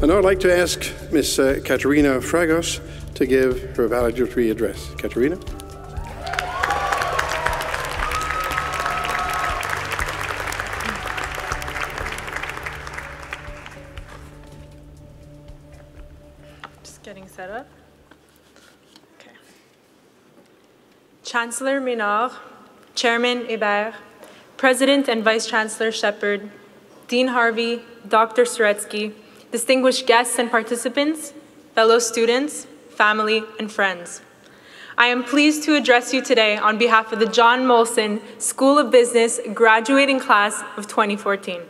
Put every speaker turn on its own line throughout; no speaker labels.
And I'd like to ask Ms. Katerina Fragos to give her valedictory address. Katerina?
Just getting set up. Okay. Chancellor Ménard, Chairman Hébert, President and Vice Chancellor Shepard, Dean Harvey, Dr. Soretsky, distinguished guests and participants, fellow students, family, and friends. I am pleased to address you today on behalf of the John Molson School of Business graduating class of 2014.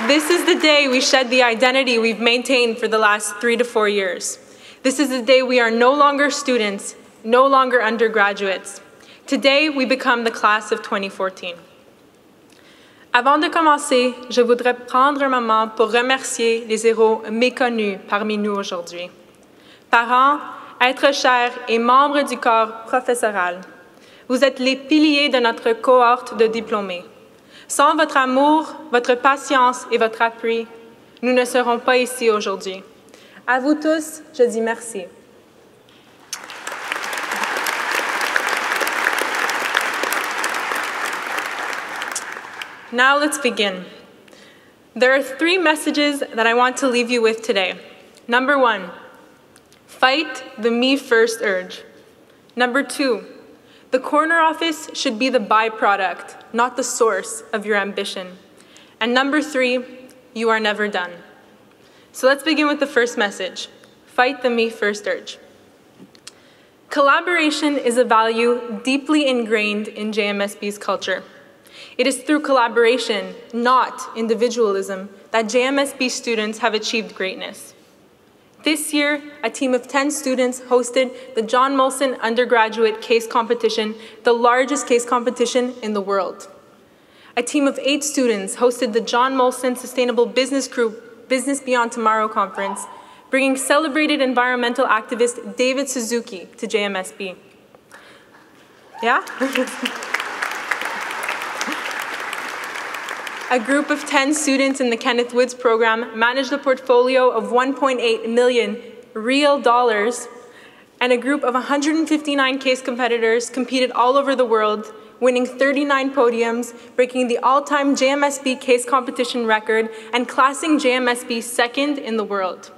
This is the day we shed the identity we've maintained for the last 3 to 4 years. This is the day we are no longer students, no longer undergraduates. Today, we become the class of 2014. Avant de commencer, je voudrais prendre un moment pour remercier les héros méconnus parmi nous aujourd'hui. Parents, êtres chers et membres du corps professoral, vous êtes les piliers de notre cohorte de diplômés. Sans votre amour, votre patience et votre appui, nous ne serons pas ici aujourd'hui. À vous tous, je dis merci. Now let's begin. There are 3 messages that I want to leave you with today. Number 1, fight the me first urge. Number 2, the corner office should be the byproduct, not the source of your ambition. And number 3, you are never done. So let's begin with the first message, fight the me first urge. Collaboration is a value deeply ingrained in JMSB's culture. It is through collaboration, not individualism, that JMSB students have achieved greatness. This year, a team of 10 students hosted the John Molson Undergraduate Case Competition, the largest case competition in the world. A team of 8 students hosted the John Molson Sustainable Business Group Business Beyond Tomorrow Conference, bringing celebrated environmental activist David Suzuki to JMSB. Yeah? A group of 10 students in the Kenneth Woods program managed a portfolio of 1.8 million real dollars, and a group of 159 case competitors competed all over the world, winning 39 podiums, breaking the all-time JMSB case competition record, and classing JMSB second in the world.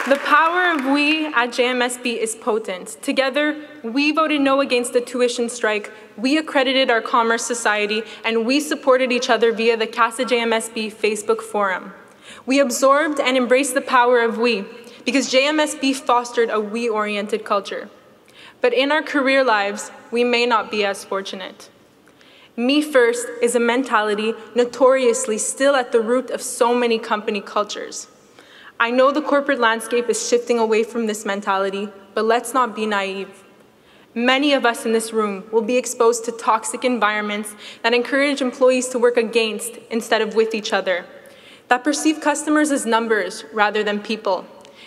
The power of we at JMSB is potent. Together, we voted no against the tuition strike, we accredited our Commerce Society, and we supported each other via the CASA JMSB Facebook forum. We absorbed and embraced the power of we, because JMSB fostered a we-oriented culture. But in our career lives, we may not be as fortunate. Me first is a mentality notoriously still at the root of so many company cultures. I know the corporate landscape is shifting away from this mentality, but let's not be naive. Many of us in this room will be exposed to toxic environments that encourage employees to work against instead of with each other, that perceive customers as numbers rather than people,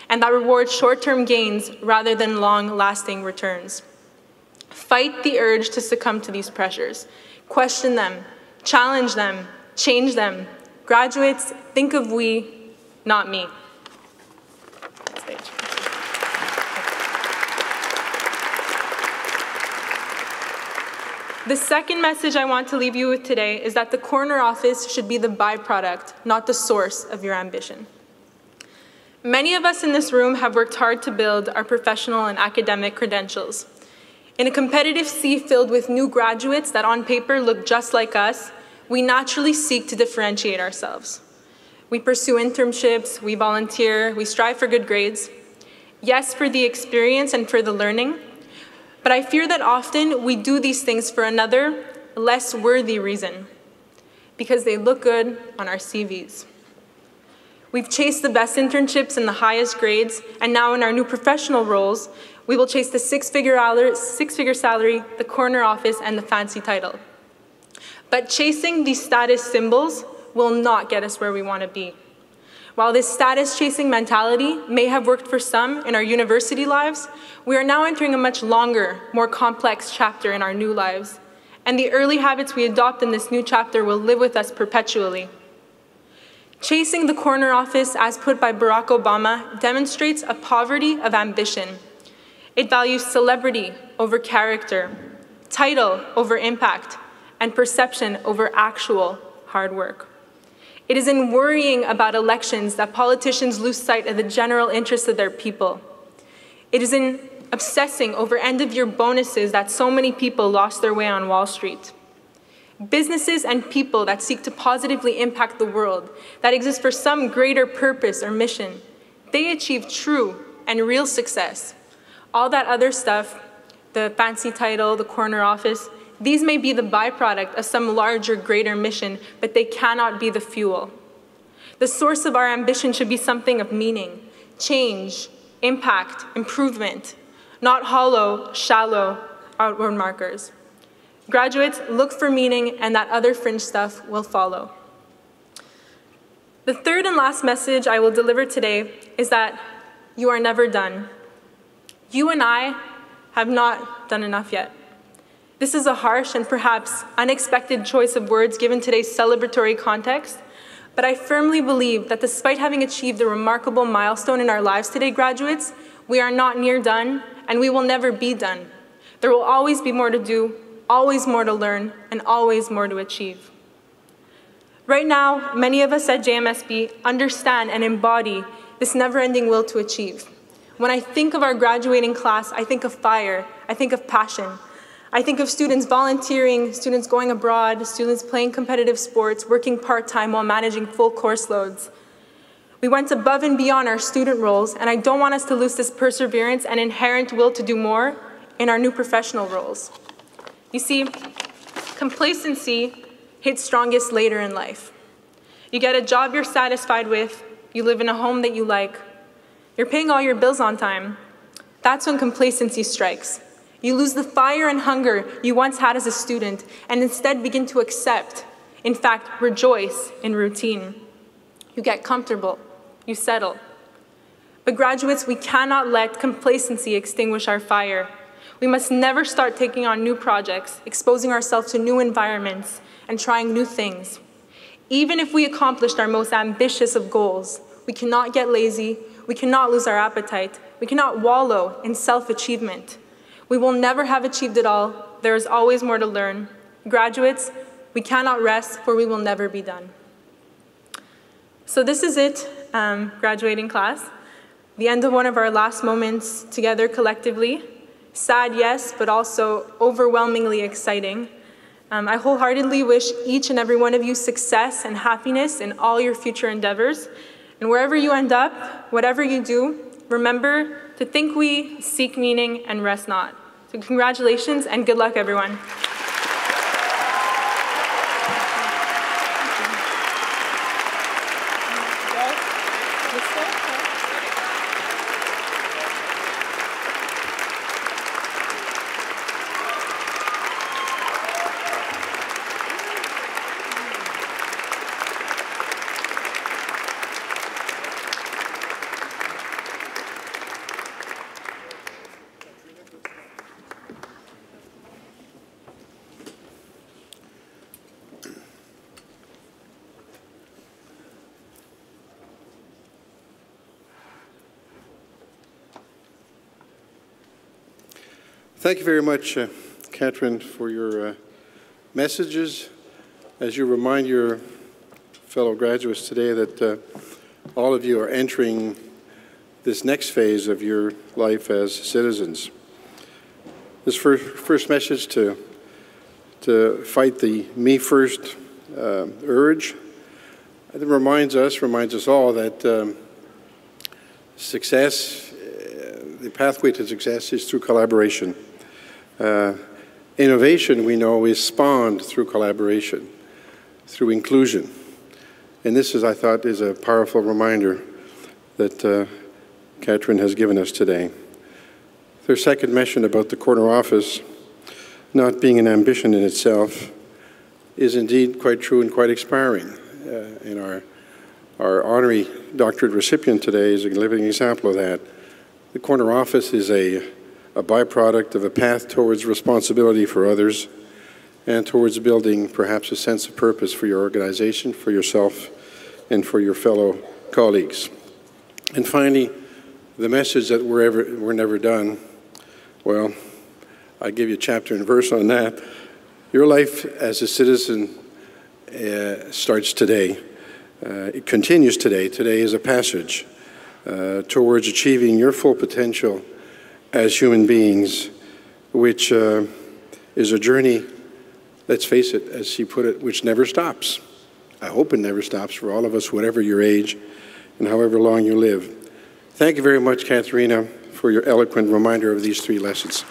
and that reward short-term gains rather than long-lasting returns. Fight the urge to succumb to these pressures. Question them, challenge them, change them. Graduates, think of we, not me. The second message I want to leave you with today is that the corner office should be the byproduct, not the source of your ambition. Many of us in this room have worked hard to build our professional and academic credentials. In a competitive sea filled with new graduates that on paper look just like us, we naturally seek to differentiate ourselves. We pursue internships, we volunteer, we strive for good grades. Yes, for the experience and for the learning, but I fear that often we do these things for another, less worthy reason, because they look good on our CVs. We've chased the best internships and the highest grades, and now in our new professional roles, we will chase the six-figure salary, the corner office, and the fancy title. But chasing these status symbols will not get us where we want to be. While this status-chasing mentality may have worked for some in our university lives, we are now entering a much longer, more complex chapter in our new lives. And the early habits we adopt in this new chapter will live with us perpetually. Chasing the corner office, as put by Barack Obama, demonstrates a poverty of ambition. It values celebrity over character, title over impact, and perception over actual hard work. It is in worrying about elections that politicians lose sight of the general interests of their people. It is in obsessing over end-of-year bonuses that so many people lost their way on Wall Street. Businesses and people that seek to positively impact the world, that exist for some greater purpose or mission, they achieve true and real success. All that other stuff, the fancy title, the corner office, these may be the byproduct of some larger, greater mission, but they cannot be the fuel. The source of our ambition should be something of meaning, change, impact, improvement, not hollow, shallow outward markers. Graduates, look for meaning, and that other fringe stuff will follow. The third and last message I will deliver today is that you are never done. You and I have not done enough yet. This is a harsh and perhaps unexpected choice of words given today's celebratory context, but I firmly believe that despite having achieved a remarkable milestone in our lives today, graduates, we are not near done, and we will never be done. There will always be more to do, always more to learn, and always more to achieve. Right now, many of us at JMSB understand and embody this never-ending will to achieve. When I think of our graduating class, I think of fire, I think of passion. I think of students volunteering, students going abroad, students playing competitive sports, working part-time while managing full course loads. We went above and beyond our student roles, and I don't want us to lose this perseverance and inherent will to do more in our new professional roles. You see, complacency hits strongest later in life. You get a job you're satisfied with, you live in a home that you like, you're paying all your bills on time. That's when complacency strikes. You lose the fire and hunger you once had as a student and instead begin to accept, in fact, rejoice in routine. You get comfortable, you settle. But graduates, we cannot let complacency extinguish our fire. We must never start taking on new projects, exposing ourselves to new environments, and trying new things. Even if we accomplished our most ambitious of goals, we cannot get lazy, we cannot lose our appetite, we cannot wallow in self-achievement. We will never have achieved it all. There is always more to learn. Graduates, we cannot rest, for we will never be done. So this is it, graduating class. The end of one of our last moments together collectively. Sad, yes, but also overwhelmingly exciting. I wholeheartedly wish each and every one of you success and happiness in all your future endeavors. And wherever you end up, whatever you do, remember to think we, seek meaning, and rest not. So congratulations and good luck, everyone.
Thank you very much, Catherine, for your messages. As you remind your fellow graduates today that all of you are entering this next phase of your life as citizens. This first message to fight the me first urge, I think reminds us all that success, the pathway to success is through collaboration. Innovation, we know, is spawned through collaboration, through inclusion. And this is, I thought, is a powerful reminder that Catherine has given us today. Her second mention about the corner office not being an ambition in itself is indeed quite true and quite inspiring in our Our honorary doctorate recipient today is a living example of that. The corner office is a byproduct of a path towards responsibility for others and towards building perhaps a sense of purpose for your organization, for yourself, and for your fellow colleagues. And finally, the message that we're never done, well, I give you a chapter and verse on that. Your life as a citizen starts today. It continues today. Today is a passage towards achieving your full potential as human beings, which is a journey, let's face it, as she put it, which never stops. I hope it never stops for all of us, whatever your age and however long you live. Thank you very much, Katerina, for your eloquent reminder of these 3 lessons.